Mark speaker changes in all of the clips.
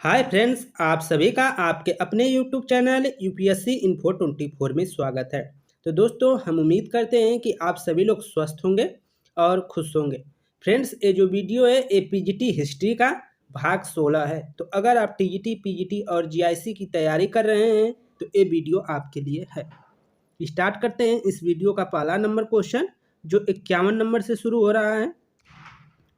Speaker 1: Hi friends, आप सभी का आपके अपने यूट्यूब चैनल यूपीएससी इन्फो 24 में स्वागत है। तो दोस्तों, हम उम्मीद करते हैं कि आप सभी लोग स्वस्थ होंगे और खुश होंगे। फ्रेंड्स, ये जो वीडियो है ये पीजीटी हिस्ट्री का भाग 16 है। तो अगर आप टीजीटी, पीजीटी और जीआईसी की तैयारी कर रहे हैं तो ये वीडियो आपके लिए है। स्टार्ट करते हैं इस वीडियो का पहला नंबर क्वेश्चन, जो 51 नंबर से शुरू हो रहा है।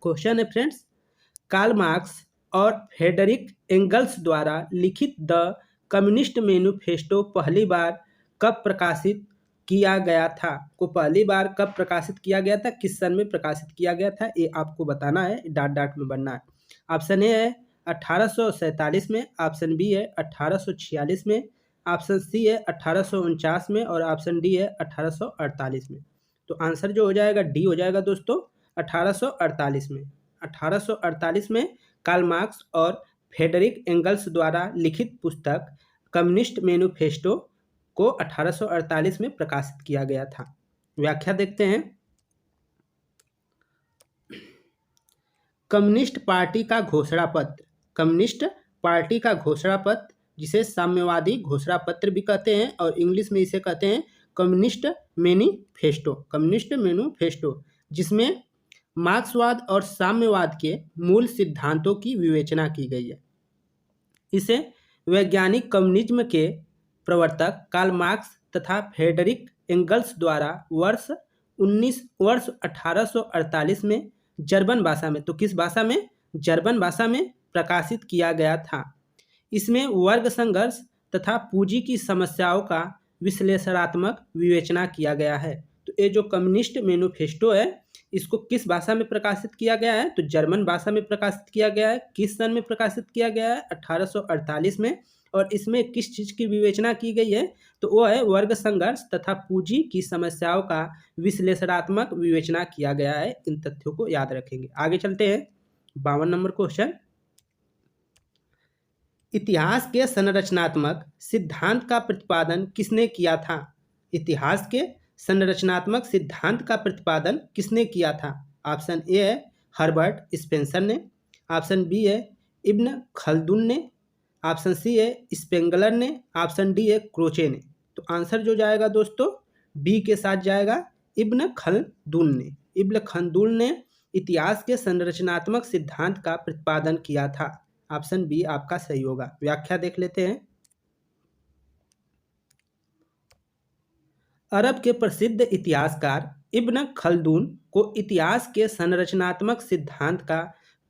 Speaker 1: क्वेश्चन है फ्रेंड्स, कार्ल मार्क्स और फ्रेडरिक एंगल्स द्वारा लिखित द कम्युनिस्ट मैनिफेस्टो पहली बार कब प्रकाशित किया गया था? को पहली बार कब प्रकाशित किया गया था, किस सन में प्रकाशित किया गया था, ये आपको बताना है, डाट डाट में बनना है। ऑप्शन ए है 1847 में, ऑप्शन बी है 1846 में, ऑप्शन सी है 1849 में और ऑप्शन डी है 1848 में। तो आंसर जो हो जाएगा डी हो जाएगा दोस्तों, 1848 में। 1848 में कार्ल मार्क्स और फ्रेडरिक एंगल्स द्वारा लिखित पुस्तक कम्युनिस्ट मैनिफेस्टो को 1848 में प्रकाशित किया गया था। व्याख्या देखते हैं। कम्युनिस्ट पार्टी का घोषणा पत्र, कम्युनिस्ट पार्टी का घोषणा पत्र, जिसे साम्यवादी घोषणा पत्र भी कहते हैं और इंग्लिश में इसे कहते हैं कम्युनिस्ट मैनिफेस्टो। कम्युनिस्ट मैनिफेस्टो, जिसमें मार्क्सवाद और साम्यवाद के मूल सिद्धांतों की विवेचना की गई है। इसे वैज्ञानिक कम्युनिज्म के प्रवर्तक कार्ल मार्क्स तथा फ्रेडरिक एंगल्स द्वारा वर्ष 1848 में जर्मन भाषा में, तो किस भाषा में? जर्मन भाषा में प्रकाशित किया गया था। इसमें वर्ग संघर्ष तथा पूंजी की समस्याओं का विश्लेषणात्मक विवेचना किया गया है। तो ये जो कम्युनिस्ट मैनिफेस्टो है, इसको किस भाषा में प्रकाशित किया गया है? तो जर्मन भाषा में प्रकाशित किया गया है। किस सन में प्रकाशित किया गया है? 1848 में। और इसमें किस चीज़ की विवेचना की गई है? तो वो है वर्ग संघर्ष तथा पूंजी की समस्याओं का विश्लेषणात्मक विवेचना किया गया है। इन तथ्यों को याद रखेंगे। आगे चलते हैं। 52 नंबर क्वेश्चन, इतिहास के संरचनात्मक सिद्धांत का प्रतिपादन किसने किया था? इतिहास के संरचनात्मक सिद्धांत का प्रतिपादन किसने किया था? ऑप्शन ए है हर्बर्ट स्पेंसर ने, ऑप्शन बी है इब्न खल्दुन ने, ऑप्शन सी है स्पेंगलर ने, ऑप्शन डी है क्रोचे ने। तो आंसर जो जाएगा दोस्तों बी के साथ जाएगा, इब्न खल्दुन ने। इब्न खल्दुन ने इतिहास के संरचनात्मक सिद्धांत का प्रतिपादन किया था। ऑप्शन बी आपका सही होगा। व्याख्या देख लेते हैं। अरब के प्रसिद्ध इतिहासकार इब्न खल्दून को इतिहास के संरचनात्मक सिद्धांत का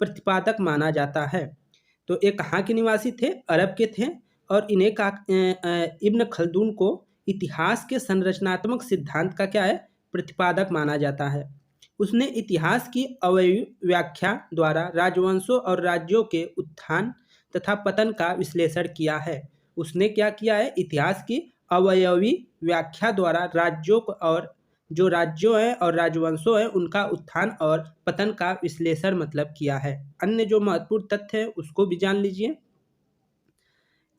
Speaker 1: प्रतिपादक माना जाता है। तो ये कहाँ के निवासी थे? अरब के थे। और इन्हें का इब्न खल्दून को इतिहास के संरचनात्मक सिद्धांत का क्या है? प्रतिपादक माना जाता है। उसने इतिहास की अवयवी व्याख्या द्वारा राजवंशों और राज्यों के उत्थान तथा पतन का विश्लेषण किया है। उसने क्या किया है? इतिहास की अवयवी व्याख्या द्वारा राज्यों और जो राज्यों हैं और राजवंशों हैं उनका उत्थान और पतन का विश्लेषण मतलब किया है। अन्य जो महत्वपूर्ण तथ्य है उसको भी जान लीजिए।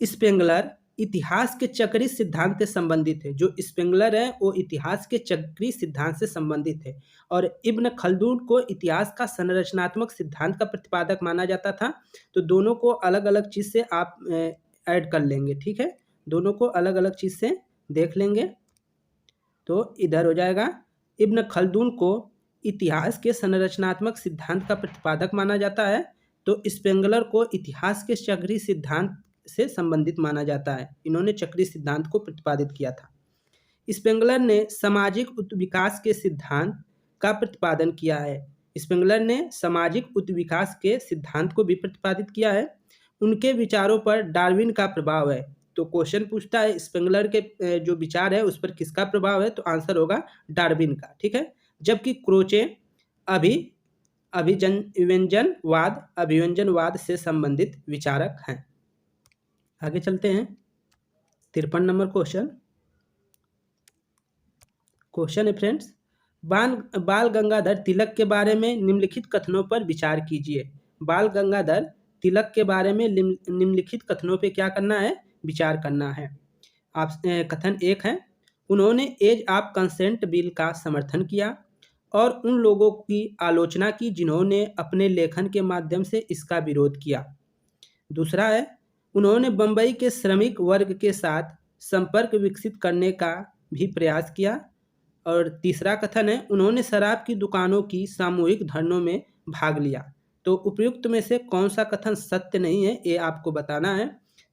Speaker 1: स्पेंगलर इतिहास के चक्रीय सिद्धांत से संबंधित है। जो स्पेंगलर है वो इतिहास के चक्रीय सिद्धांत से संबंधित है। और इब्न खल्दून को इतिहास का संरचनात्मक सिद्धांत का प्रतिपादक माना जाता था। तो दोनों को अलग अलग चीज़ से आप ऐड कर लेंगे, ठीक है? दोनों को अलग अलग चीज़ से देख लेंगे। तो इधर हो जाएगा, इब्न खल्दून को इतिहास के संरचनात्मक सिद्धांत का प्रतिपादक माना जाता है। तो स्पेंगलर को इतिहास के चक्रीय सिद्धांत से संबंधित माना जाता है। इन्होंने चक्रीय सिद्धांत को प्रतिपादित किया था। स्पेंगलर ने सामाजिक विकास के सिद्धांत का प्रतिपादन किया है। स्पेंगलर ने सामाजिक विकास के सिद्धांत को भी प्रतिपादित किया है। उनके विचारों पर डार्विन का प्रभाव है। तो क्वेश्चन पूछता है स्पेंगलर के जो विचार है उस पर किसका प्रभाव है? तो आंसर होगा डार्विन का, ठीक है? जबकि क्रोचे अभिव्यंजनवाद से संबंधित विचारक हैं। आगे चलते हैं। 53 नंबर क्वेश्चन है फ्रेंड्स, बाल गंगाधर तिलक के बारे में निम्नलिखित कथनों पर विचार कीजिए। बाल गंगाधर तिलक के बारे में निम्नलिखित कथनों पे क्या करना है? विचार करना है। आप कथन 1 है, उन्होंने एज ऑफ कंसेंट बिल का समर्थन किया और उन लोगों की आलोचना की जिन्होंने अपने लेखन के माध्यम से इसका विरोध किया। दूसरा है, उन्होंने बम्बई के श्रमिक वर्ग के साथ संपर्क विकसित करने का भी प्रयास किया। और तीसरा कथन है, उन्होंने शराब की दुकानों की सामूहिक धरनों में भाग लिया। तो उपयुक्त में से कौन सा कथन सत्य नहीं है, ये आपको बताना है।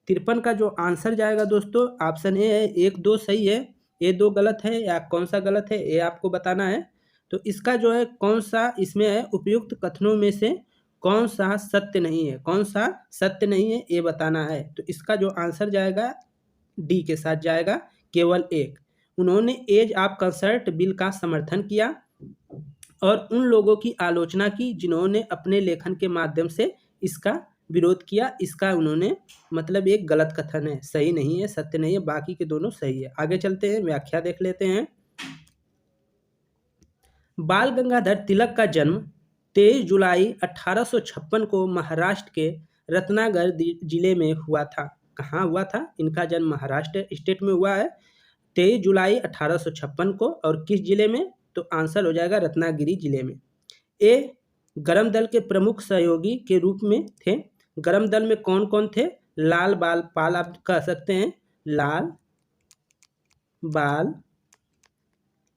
Speaker 1: 53 का जो आंसर जाएगा दोस्तों, ऑप्शन ए है, 1-2 सही है, ये 2 गलत है, या कौन सा गलत है ये आपको बताना है। तो इसका जो है कौन सा इसमें है, उपयुक्त कथनों में से कौन सा सत्य नहीं है, कौन सा सत्य नहीं है ये बताना है। तो इसका जो आंसर जाएगा डी के साथ जाएगा, केवल एक। उन्होंने एज ऑफ कंसर्ट बिल का समर्थन किया और उन लोगों की आलोचना की जिन्होंने अपने लेखन के माध्यम से इसका विरोध किया। इसका उन्होंने मतलब एक गलत कथन है, सही नहीं है, सत्य नहीं है, बाकी के दोनों सही है। आगे चलते हैं, व्याख्या देख लेते हैं। बाल गंगाधर तिलक का जन्म 23 जुलाई 1856 को महाराष्ट्र के रत्नागर जिले में हुआ था। कहाँ हुआ था? इनका जन्म महाराष्ट्र स्टेट में हुआ है 23 जुलाई 1856 को। और किस जिले में? तो आंसर हो जाएगा रत्नागिरी जिले में। ए गरम दल के प्रमुख सहयोगी के रूप में थे। गरम दल में कौन कौन थे? लाल बाल पाल, आप कह सकते हैं लाल बाल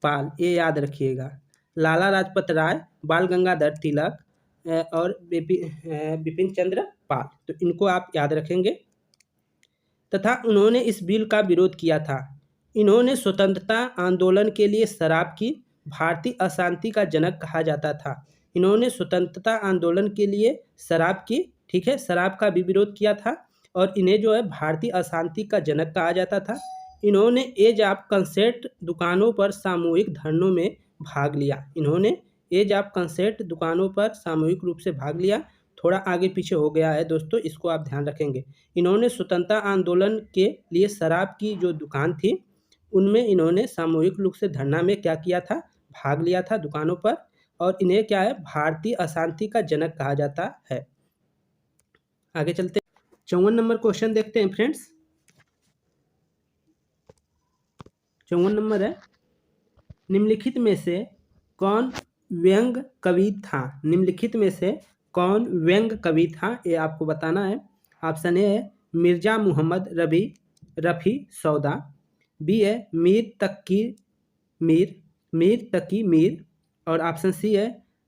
Speaker 1: पाल, ये याद रखिएगा। लाला लाजपत राय, बाल गंगाधर तिलक और बिपिन चंद्र पाल, तो इनको आप याद रखेंगे। तथा उन्होंने इस बिल का विरोध किया था। इन्होंने स्वतंत्रता आंदोलन के लिए शराब की भारतीय अशांति का जनक कहा जाता था। इन्होंने स्वतंत्रता आंदोलन के लिए शराब की, ठीक है, शराब का भी विरोध किया था और इन्हें जो है भारतीय अशांति का जनक कहा जाता था। इन्होंने एज ऑफ कंसेट दुकानों पर सामूहिक धरनों में भाग लिया। इन्होंने एज ऑफ कंसेट दुकानों पर सामूहिक रूप से भाग लिया। थोड़ा आगे पीछे हो गया है दोस्तों, इसको आप ध्यान रखेंगे। इन्होंने स्वतंत्रता आंदोलन के लिए शराब की जो दुकान थी उनमें इन्होंने सामूहिक रूप से धरना में क्या किया था? भाग लिया था दुकानों पर। और इन्हें क्या है? भारतीय अशांति का जनक कहा जाता है। आगे चलते 54 नंबर क्वेश्चन देखते हैं फ्रेंड्स। 54 नंबर है, निम्नलिखित में से कौन व्यंग कवि था? निम्नलिखित में से कौन व्यंग कवि था, ये आपको बताना है। ऑप्शन ए है मिर्जा मोहम्मद रफ़ी सौदा, बी है मीर तकी मीर, और ऑप्शन सी है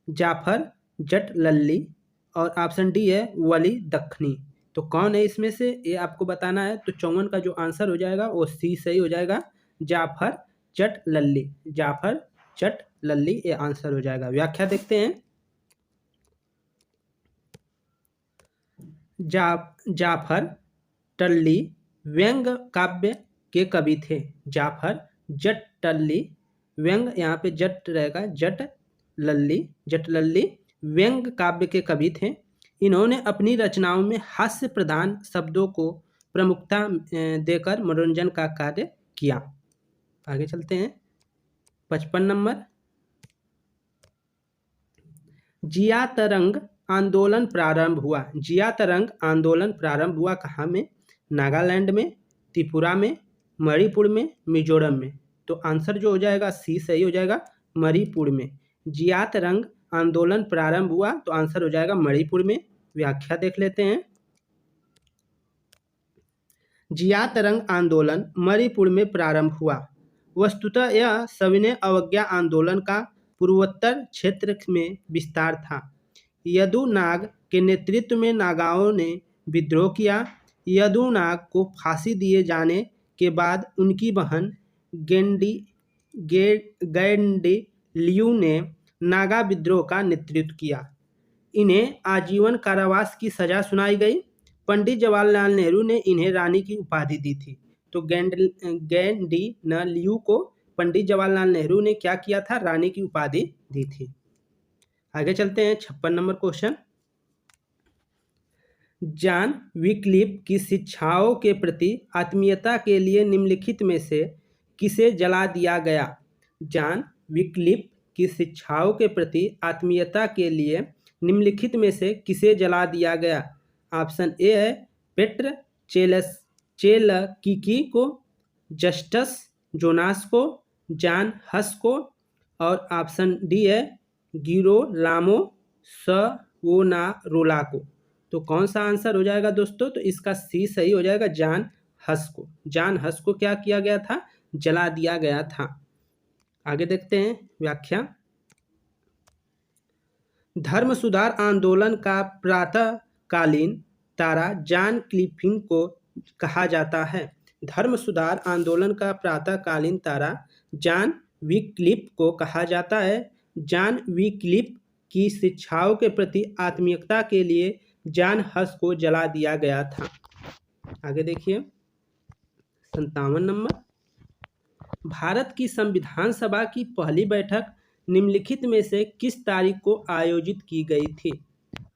Speaker 1: जाफर जट लल्ली, और ऑप्शन डी है वली दखनी। तो कौन है इसमें से, ये आपको बताना है। तो 54 का जो आंसर हो जाएगा वो सी सही हो जाएगा, जाफर चट लल्ली। जाफर चट लल्ली ये आंसर हो जाएगा। व्याख्या देखते हैं। जाफर टल्ली व्यंग काव्य के कवि थे। जाफर जट टल्ली, व्यंग यहाँ पे जट रहेगा, जट लल्ली व्यंग काव्य के कवि थे। इन्होंने अपनी रचनाओं में हास्य प्रधान शब्दों को प्रमुखता देकर मनोरंजन का कार्य किया। आगे चलते हैं 55 नंबर, जिया तरंग आंदोलन प्रारंभ हुआ। जिया तरंग आंदोलन प्रारंभ हुआ कहाँ में? नागालैंड में, त्रिपुरा में, मणिपुर में, मिजोरम में। तो आंसर जो हो जाएगा सी सही हो जाएगा, मणिपुर में। जिया तरंग आंदोलन प्रारंभ हुआ, तो आंसर हो जाएगा मणिपुर में। व्याख्या देख लेते हैं। जिया तरंग आंदोलन मणिपुर में प्रारंभ हुआ। वस्तुतः यह सविनय अवज्ञा आंदोलन का पूर्वोत्तर क्षेत्र में विस्तार था। यदुनाग के नेतृत्व में नागाओं ने विद्रोह किया। यदुनाग को फांसी दिए जाने के बाद उनकी बहन गैंडी-लियू ने नागा विद्रोह का नेतृत्व किया। इन्हें आजीवन कारावास की सजा सुनाई गई। पंडित जवाहरलाल नेहरू ने इन्हें रानी की उपाधि दी थी। तो गैंडी-लियू को पंडित जवाहरलाल नेहरू ने क्या किया था? रानी की उपाधि दी थी। आगे चलते हैं 56 नंबर क्वेश्चन। जॉन विक्लिफ की शिक्षाओं के प्रति आत्मीयता के लिए निम्नलिखित में से किसे जला दिया गया? जॉन विक्लिफ की शिक्षाओं के प्रति आत्मीयता के लिए निम्नलिखित में से किसे जला दिया गया? ऑप्शन ए है पेट्र चेलकीकी को, जस्टस जोनास को, जॉन हस को, और ऑप्शन डी है गिरोलामो सवोनारोला को। तो कौन सा आंसर हो जाएगा दोस्तों? तो इसका सी सही हो जाएगा, जान हस को। जान हस को क्या किया गया था? जला दिया गया था। आगे देखते हैं व्याख्या। धर्म सुधार आंदोलन का प्रातःकालीन तारा जॉन क्लिफिन को कहा जाता है। धर्म सुधार आंदोलन का प्रातःकालीन तारा जॉन विक्लिफ को कहा जाता है। जॉन विक्लिफ की शिक्षाओं के प्रति आत्मीयता के लिए जॉन हस को जला दिया गया था। आगे देखिए 57 नंबर। भारत की संविधान सभा की पहली बैठक निम्नलिखित में से किस तारीख को आयोजित की गई थी?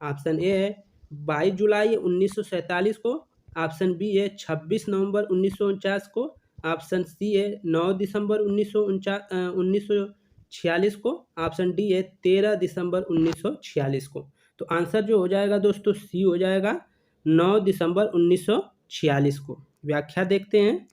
Speaker 1: ऑप्शन ए है 22 जुलाई 1947 को, ऑप्शन बी है 26 नवंबर 1949 को, ऑप्शन सी है 9 दिसंबर 1946 को, ऑप्शन डी है 13 दिसंबर 1946 को। तो आंसर जो हो जाएगा दोस्तों सी हो जाएगा 9 दिसंबर 1946 को। व्याख्या देखते हैं।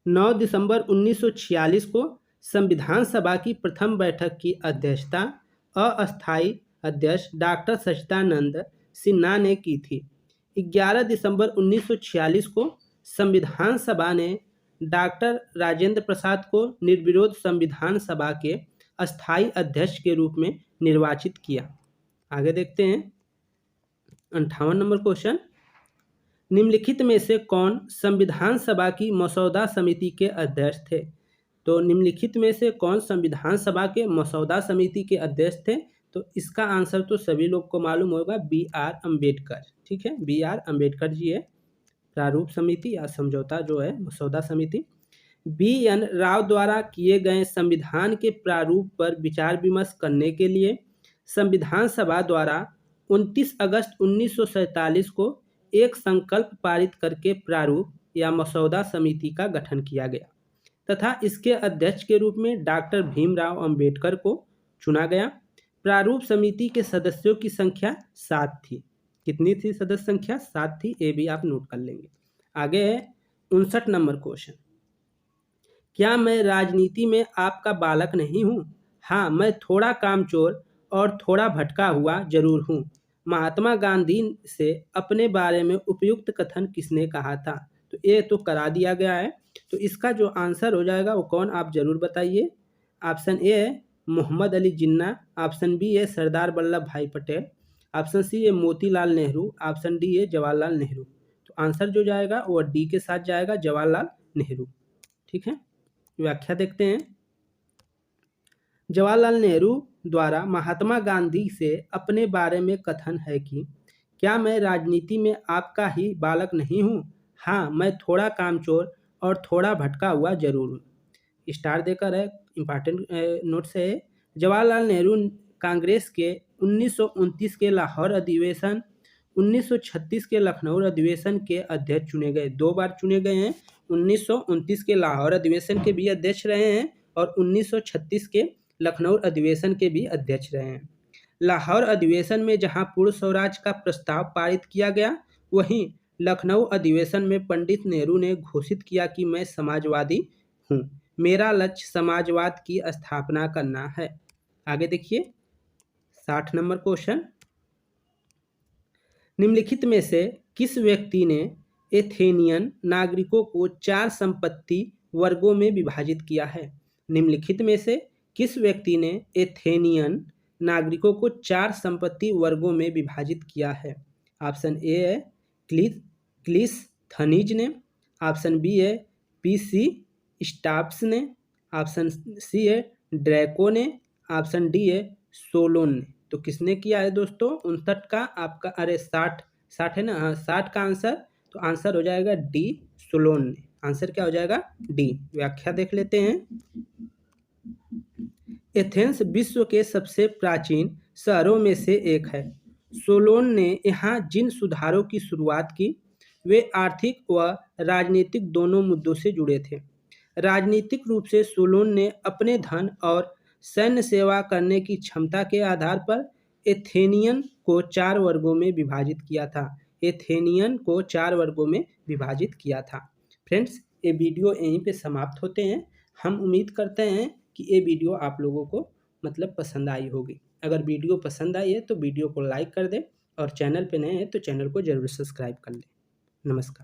Speaker 1: 9 दिसंबर 1946 को संविधान सभा की प्रथम बैठक की अध्यक्षता अस्थायी अध्यक्ष डॉक्टर सच्चिदानंद सिन्हा ने की थी। 11 दिसंबर 1946 को संविधान सभा ने डॉक्टर राजेंद्र प्रसाद को निर्विरोध संविधान सभा के अस्थायी अध्यक्ष के रूप में निर्वाचित किया। आगे देखते हैं 58 नंबर क्वेश्चन। निम्नलिखित में से कौन संविधान सभा की मसौदा समिति के अध्यक्ष थे? तो निम्नलिखित में से कौन संविधान सभा के मसौदा समिति के अध्यक्ष थे? तो इसका आंसर तो सभी लोग को मालूम होगा, बी आर अम्बेडकर। ठीक है, बी आर अम्बेडकर जी है प्रारूप समिति या समझौता जो है मसौदा समिति। बी एन राव द्वारा किए गए संविधान के प्रारूप पर विचार विमर्श करने के लिए संविधान सभा द्वारा 29 अगस्त 1947 को एक संकल्प पारित करके प्रारूप या मसौदा समिति का गठन किया गया तथा इसके अध्यक्ष के रूप में डॉक्टर भीमराव अंबेडकर को चुना गया। प्रारूप समिति के सदस्यों की संख्या 7 थी। कितनी थी सदस्य संख्या? 7 थी। ये भी आप नोट कर लेंगे। आगे है 59 नंबर क्वेश्चन। क्या मैं राजनीति में आपका बालक नहीं हूँ? हाँ, मैं थोड़ा कामचोर और थोड़ा भटका हुआ जरूर हूँ। महात्मा गांधी से अपने बारे में उपयुक्त कथन किसने कहा था? तो ये तो करा दिया गया है। तो इसका जो आंसर हो जाएगा वो कौन, आप जरूर बताइए। ऑप्शन ए है मोहम्मद अली जिन्ना, ऑप्शन बी है सरदार वल्लभ भाई पटेल, ऑप्शन सी है मोतीलाल नेहरू, ऑप्शन डी है जवाहरलाल नेहरू। तो आंसर जो जाएगा वो डी के साथ जाएगा, जवाहरलाल नेहरू। ठीक है, व्याख्या देखते हैं। जवाहरलाल नेहरू द्वारा महात्मा गांधी से अपने बारे में कथन है कि क्या मैं राजनीति में आपका ही बालक नहीं हूँ? हाँ, मैं थोड़ा कामचोर और थोड़ा भटका हुआ जरूर हूँ। स्टार देकर है, इंपॉर्टेंट नोट से है। जवाहरलाल नेहरू कांग्रेस के 1929 के लाहौर अधिवेशन, 1936 के लखनऊ अधिवेशन के अध्यक्ष चुने गए। 2 बार चुने गए हैं। 1929 के लाहौर अधिवेशन के भी अध्यक्ष रहे हैं और 1936 के लखनऊ अधिवेशन के भी अध्यक्ष रहे हैं। लाहौर अधिवेशन में जहां पूर्ण स्वराज का प्रस्ताव पारित किया गया, वहीं लखनऊ अधिवेशन में पंडित नेहरू ने घोषित किया कि मैं समाजवादी हूं, मेरा लक्ष्य समाजवाद की स्थापना करना है। आगे देखिए 60 नंबर क्वेश्चन। निम्नलिखित में से किस व्यक्ति ने एथेनियन नागरिकों को 4 संपत्ति वर्गों में विभाजित किया है? निम्नलिखित में से किस व्यक्ति ने एथेनियन नागरिकों को 4 संपत्ति वर्गों में विभाजित किया है? ऑप्शन ए है क्लिस्थनीज ने, ऑप्शन बी है पीसी स्टाप्स ने, ऑप्शन सी है ड्रैको ने, ऑप्शन डी है सोलोन ने। तो किसने किया है दोस्तों? 59 का आपका, अरे 60 है ना, हाँ 60 का आंसर। तो आंसर हो जाएगा डी, सोलोन ने। आंसर क्या हो जाएगा? डी। व्याख्या देख लेते हैं। एथेंस विश्व के सबसे प्राचीन शहरों में से एक है। सोलोन ने यहाँ जिन सुधारों की शुरुआत की वे आर्थिक व राजनीतिक दोनों मुद्दों से जुड़े थे। राजनीतिक रूप से सोलोन ने अपने धन और सैन्य सेवा करने की क्षमता के आधार पर एथेनियन को 4 वर्गों में विभाजित किया था। एथेनियन को 4 वर्गों में विभाजित किया था। फ्रेंड्स, ये वीडियो यहीं पे समाप्त होते हैं। हम उम्मीद करते हैं कि ये वीडियो आप लोगों को मतलब पसंद आई होगी। अगर वीडियो पसंद आई है तो वीडियो को लाइक कर दें और चैनल पे नए हैं तो चैनल को ज़रूर सब्सक्राइब कर लें। नमस्कार।